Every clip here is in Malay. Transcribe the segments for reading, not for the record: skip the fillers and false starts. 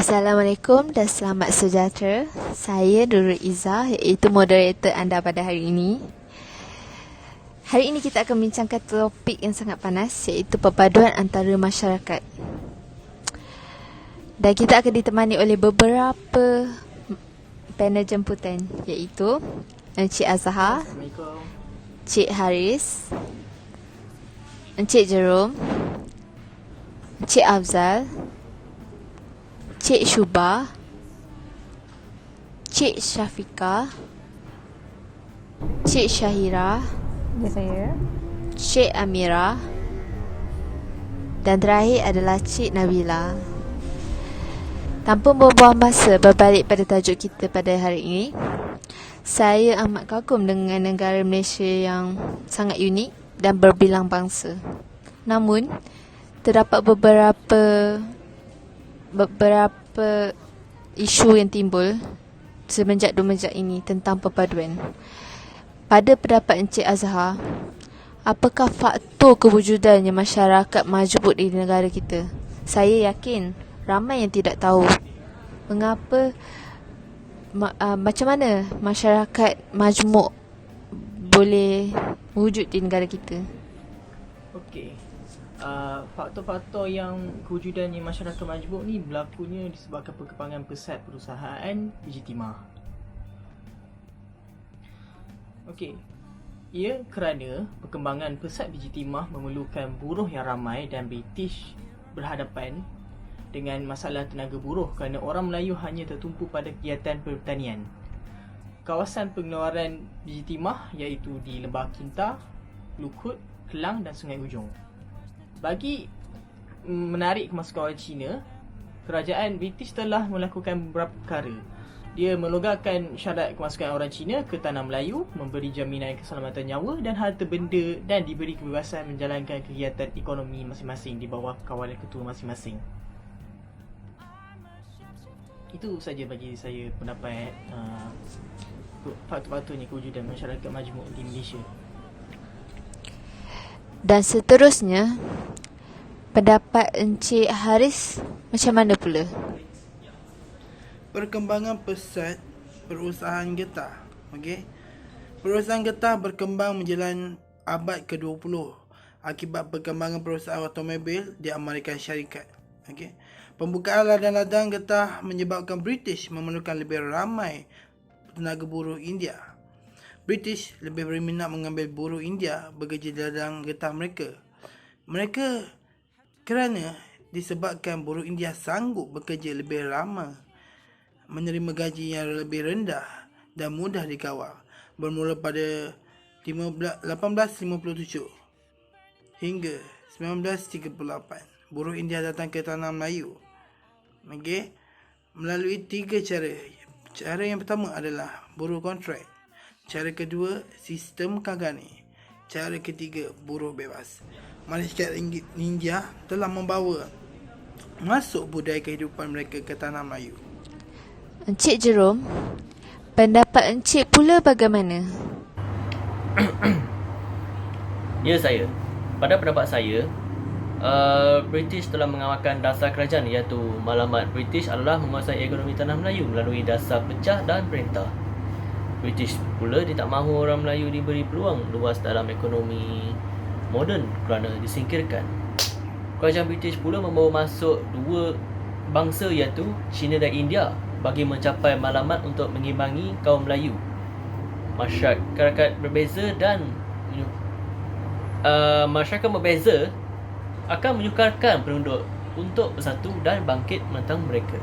Assalamualaikum dan selamat sejahtera. Saya Nurul Izzah, iaitu moderator anda pada hari ini. Hari ini kita akan membincangkan topik yang sangat panas, iaitu perpaduan antara masyarakat. Dan kita akan ditemani oleh beberapa panel jemputan, iaitu Encik Azhar, Encik Haris, Encik Jerome, Encik Afzal, Cik Syubah, Cik Syafiqah, Cik Syahira, Ya, saya. Cik Amira, dan terakhir adalah Cik Nabila. Tanpa membuang masa, berbalik pada tajuk kita pada hari ini. Saya amat kagum dengan negara Malaysia yang sangat unik dan berbilang bangsa. Namun, terdapat beberapa isu yang timbul semenjak ini tentang perpaduan. Pada pendapat Encik Azhar, apakah faktor kewujudannya masyarakat majmuk di negara kita? Saya yakin ramai yang tidak tahu mengapa macam mana masyarakat majmuk boleh wujud di negara kita. Okey. Faktor-faktor yang kewujudannya masyarakat majmuk ni berlakunya disebabkan perkembangan pesat perusahaan biji timah. Okey. Ia kerana perkembangan pesat biji timah memerlukan buruh yang ramai dan British berhadapan dengan masalah tenaga buruh kerana orang Melayu hanya tertumpu pada kegiatan pertanian. Kawasan pengeluaran biji timah iaitu di Lembah Kinta, Lukut, Kelang dan Sungai Ujong. Bagi menarik kemasukan orang Cina, kerajaan British telah melakukan beberapa perkara. Dia melonggarkan syarat kemasukan orang Cina ke tanah Melayu, memberi jaminan keselamatan nyawa dan harta benda dan diberi kebebasan menjalankan kegiatan ekonomi masing-masing di bawah kawalan ketua masing-masing. Itu saja bagi saya pendapat faktor-faktornya kewujudan masyarakat majmuk di Malaysia. Dan seterusnya, pendapat Encik Haris macam mana pula? Perkembangan pesat perusahaan getah. Okey. Perusahaan getah berkembang menjelang abad ke-20 akibat perkembangan perusahaan automobil di Amerika Syarikat. Okey. Pembukaan ladang-ladang getah menyebabkan British memerlukan lebih ramai tenaga buruh India. British lebih berminat mengambil buruh India bekerja di ladang getah mereka. Mereka kerana disebabkan buruh India sanggup bekerja lebih lama, menerima gaji yang lebih rendah dan mudah dikawal. Bermula pada 1857 hingga 1938, buruh India datang ke tanah Melayu. Okey, melalui 3 cara. Cara yang pertama adalah buruh kontrak. Cara kedua, sistem kagani. Cara ketiga, buruh bebas. Masyarakat India telah membawa masuk budaya kehidupan mereka ke tanah Melayu. Encik Jerome, pendapat Encik pula bagaimana? Ya, saya. Pada pendapat saya, British telah mengamalkan dasar kerajaan iaitu maklumat British adalah menguasai ekonomi tanah Melayu melalui dasar pecah dan perintah. British pula dia tak mahu orang Melayu diberi peluang luas dalam ekonomi moden kerana disingkirkan. Kerajaan British pula membawa masuk dua bangsa iaitu China dan India bagi mencapai matlamat untuk mengimbangi kaum Melayu. Masyarakat berbeza akan menyukarkan penduduk untuk bersatu dan bangkit menentang mereka.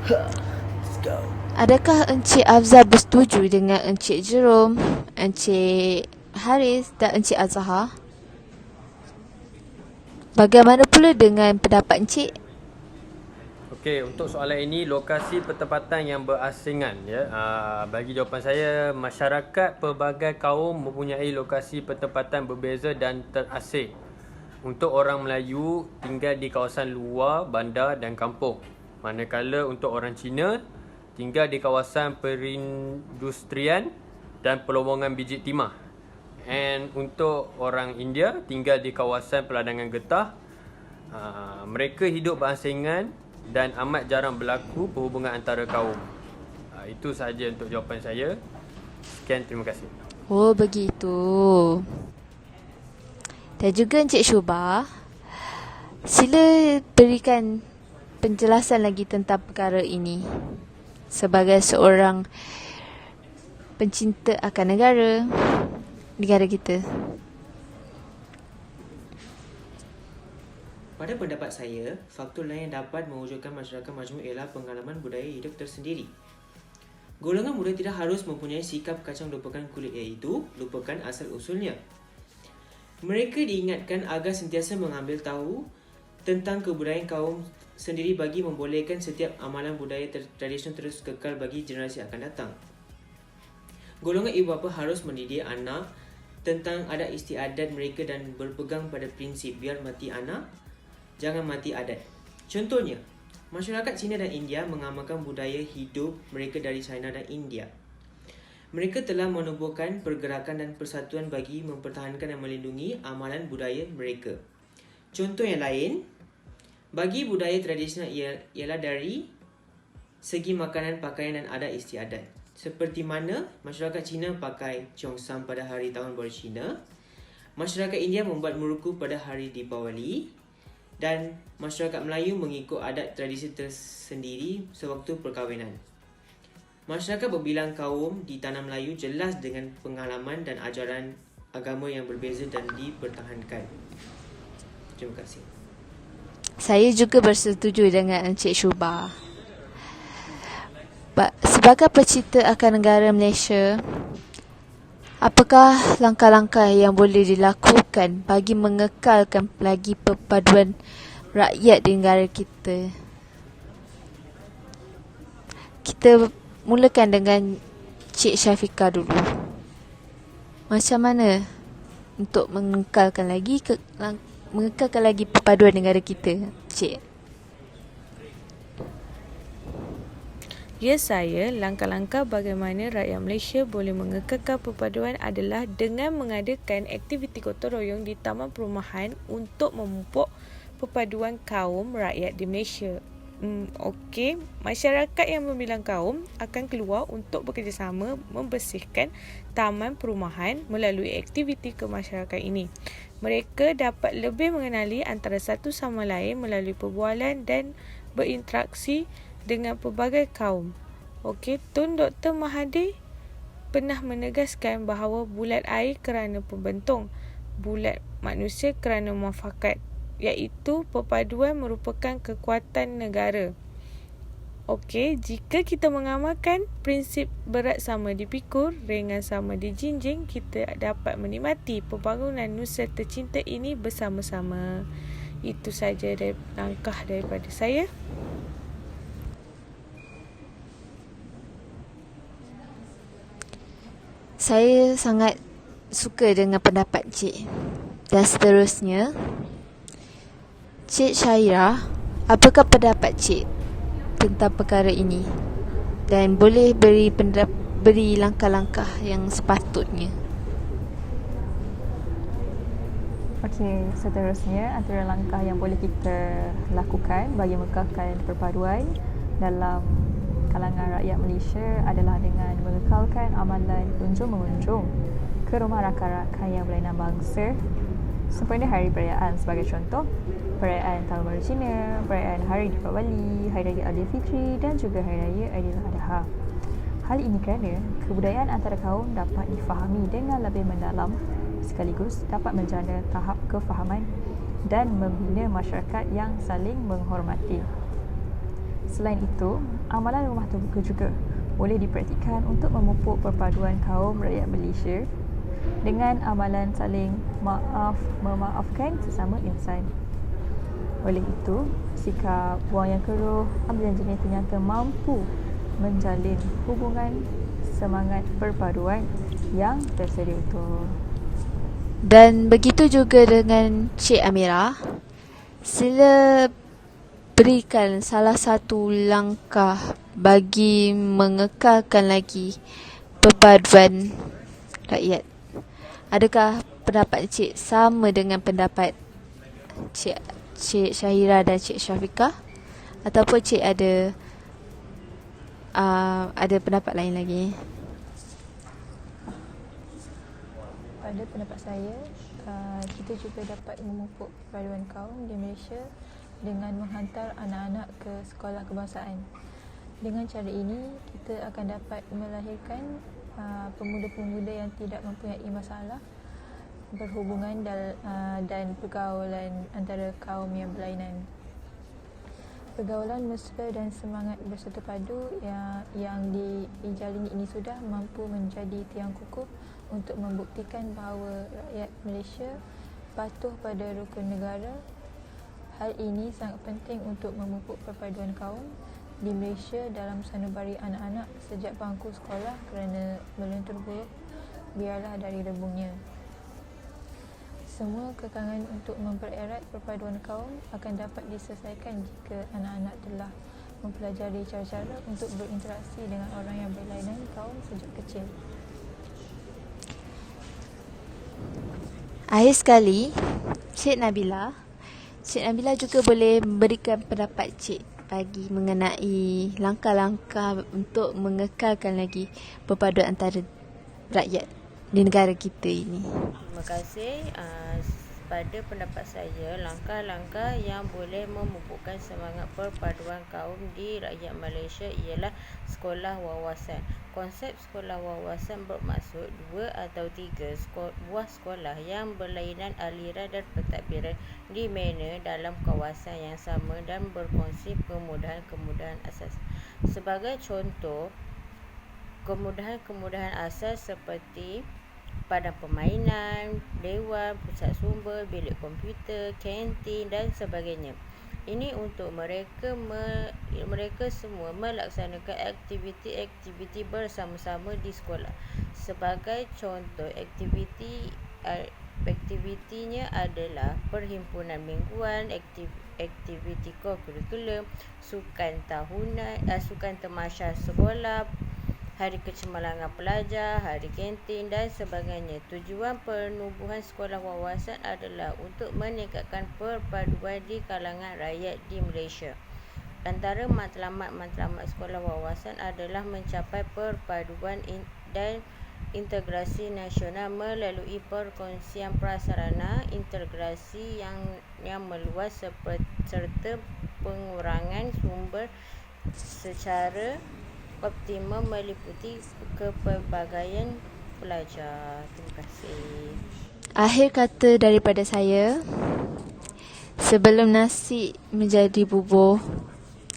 Let's go. Adakah Encik Afzal bersetuju dengan Encik Jerome, Encik Haris dan Encik Azhar? Bagaimana pula dengan pendapat Encik? Okey, untuk soalan ini, lokasi pertempatan yang berasingan, ya. Bagi jawapan saya, masyarakat pelbagai kaum mempunyai lokasi pertempatan berbeza dan terasing. Untuk orang Melayu tinggal di kawasan luar bandar dan kampung, manakala untuk orang Cina tinggal di kawasan perindustrian dan pelowongan biji timah. And untuk orang India tinggal di kawasan peladangan getah. Mereka hidup berasingan dan amat jarang berlaku perhubungan antara kaum. Itu sahaja untuk jawapan saya. Sekian, terima kasih. Oh, begitu. Dan juga Encik Syubah, sila berikan penjelasan lagi tentang perkara ini sebagai seorang pencinta akan negara kita. Pada pendapat saya, faktor lain yang dapat mewujudkan masyarakat majmuk ialah pengalaman budaya hidup tersendiri. Golongan muda tidak harus mempunyai sikap kacang lupakan kulit, iaitu lupakan asal-usulnya. Mereka diingatkan agar sentiasa mengambil tahu tentang kebudayaan kaum sendiri bagi membolehkan setiap amalan budaya tradisional terus kekal bagi generasi akan datang. Golongan ibu bapa harus mendidik anak tentang adat istiadat mereka dan berpegang pada prinsip biar mati anak, jangan mati adat. Contohnya, masyarakat Cina dan India mengamalkan budaya hidup mereka dari China dan India. Mereka telah menubuhkan pergerakan dan persatuan bagi mempertahankan dan melindungi amalan budaya mereka. Contoh yang lain, bagi budaya tradisional ialah dari segi makanan, pakaian dan adat istiadat. Seperti mana masyarakat Cina pakai Cheongsam pada hari tahun baru Cina, masyarakat India membuat muruku pada hari Deepawali, dan masyarakat Melayu mengikut adat tradisi tersendiri sewaktu perkahwinan. Masyarakat berbilang kaum di tanah Melayu jelas dengan pengalaman dan ajaran agama yang berbeza dan dipertahankan. Terima kasih. Saya juga bersetuju dengan Encik Syubah. Sebagai pecinta akan negara Malaysia, apakah langkah-langkah yang boleh dilakukan bagi mengekalkan lagi perpaduan rakyat di negara kita? Kita mulakan dengan Cik Syafiqah dulu. Macam mana untuk mengekalkan lagi perpaduan negara kita, Cik? Ya saya, langkah-langkah bagaimana rakyat Malaysia boleh mengekalkan perpaduan adalah dengan mengadakan aktiviti gotong royong di taman perumahan untuk memupuk perpaduan kaum rakyat di Malaysia. Okey, masyarakat yang membilang kaum akan keluar untuk bekerjasama membersihkan taman perumahan melalui aktiviti kemasyarakatan ini. Mereka dapat lebih mengenali antara satu sama lain melalui perbualan dan berinteraksi dengan pelbagai kaum. Okey, Tun Dr. Mahathir pernah menegaskan bahawa bulat air kerana pembentung, bulat manusia kerana muafakat, iaitu perpaduan merupakan kekuatan negara. Okey, jika kita mengamalkan prinsip berat sama dipikul, ringan sama dijinjing, kita dapat menikmati pembangunan Nusa tercinta ini bersama-sama. Itu saja langkah daripada saya. Saya sangat suka dengan pendapat Cik. Dan seterusnya, Cik Syairah, apakah pendapat Cik tentang perkara ini? Dan boleh beri langkah-langkah yang sepatutnya. Okey, seterusnya antara langkah yang boleh kita lakukan bagi mengekalkan perpaduan dalam kalangan rakyat Malaysia adalah dengan mengekalkan amalan kunjung-mengunjung ke rumah rakan-rakan yang berlainan bangsa sempena hari perayaan. Sebagai contoh, perayaan Tahun Baru Cina, perayaan Hari Deepawali, Hari Raya Aidilfitri dan juga Hari Raya Aidiladha. Hal ini kerana kebudayaan antara kaum dapat difahami dengan lebih mendalam sekaligus dapat menjana tahap kefahaman dan membina masyarakat yang saling menghormati. Selain itu, amalan rumah terbuka juga boleh dipraktikkan untuk memupuk perpaduan kaum rakyat Malaysia dengan amalan saling memaafkan sesama insan. Oleh itu, sikap buang yang keruh, ambil janji ternyata mampu menjalin hubungan semangat perpaduan yang tersedia itu. Dan begitu juga dengan Cik Amirah. Sila berikan salah satu langkah bagi mengekalkan lagi perpaduan rakyat. Adakah pendapat Cik sama dengan pendapat Cik Syahira dan Cik Syafiqah? Ataupun cik ada pendapat lain lagi? Pada pendapat saya, kita juga dapat memupuk perpaduan kaum di Malaysia dengan menghantar anak-anak ke sekolah kebangsaan. Dengan cara ini, kita akan dapat melahirkan pemuda-pemuda yang tidak mempunyai masalah berhubungan dan pergaulan antara kaum yang berlainan. Pergaulan mesra dan semangat bersatu padu yang dijalin ini sudah mampu menjadi tiang kukuh untuk membuktikan bahawa rakyat Malaysia patuh pada rukun negara. Hal ini sangat penting untuk memupuk perpaduan kaum di Malaysia dalam sanubari anak-anak sejak bangku sekolah kerana melentur buruk biarlah dari rebungnya. Semua kekangan untuk mempererat perpaduan kaum akan dapat diselesaikan jika anak-anak telah mempelajari cara-cara untuk berinteraksi dengan orang yang berlainan kaum sejak kecil. Akhir sekali, Cik Nabila juga boleh memberikan pendapat Cik bagi mengenai langkah-langkah untuk mengekalkan lagi perpaduan antara rakyat di negara kita ini. Terima kasih. Pada pendapat saya, langkah-langkah yang boleh memupukkan semangat perpaduan kaum di rakyat Malaysia ialah sekolah wawasan. Konsep sekolah wawasan bermaksud 2 atau 3 buah sekolah yang berlainan aliran dan pentadbiran dibina dalam kawasan yang sama dan berkongsi kemudahan-kemudahan asas. Sebagai contoh, kemudahan-kemudahan asas seperti padang permainan, dewan, pusat sumber, bilik komputer, kantin dan sebagainya. Ini untuk mereka semua melaksanakan aktiviti-aktiviti bersama-sama di sekolah. Sebagai contoh, aktivitinya adalah perhimpunan mingguan, aktiviti kurikulum, sukan tahunan, sukan tamasya sekolah, hari kecemerlangan pelajar, hari kantin dan sebagainya. Tujuan penubuhan sekolah wawasan adalah untuk meningkatkan perpaduan di kalangan rakyat di Malaysia. Antara matlamat-matlamat sekolah wawasan adalah mencapai perpaduan dan integrasi nasional melalui perkongsian prasarana, integrasi yang meluas serta pengurangan sumber secara optimum meliputi kepelbagaian pelajar. Terima kasih. Akhir kata daripada saya, sebelum nasi menjadi bubur,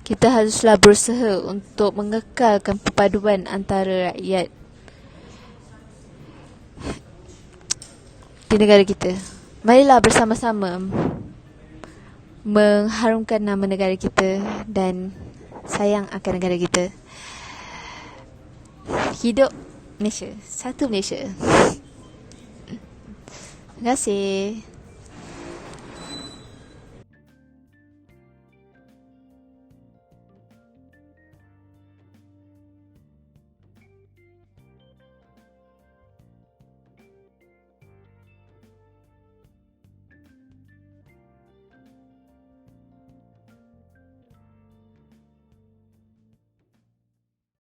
kita haruslah berusaha untuk mengekalkan perpaduan antara rakyat di negara kita. Marilah bersama-sama mengharumkan nama negara kita dan sayang akan negara kita. Hidup Malaysia, satu Malaysia. Terima kasih.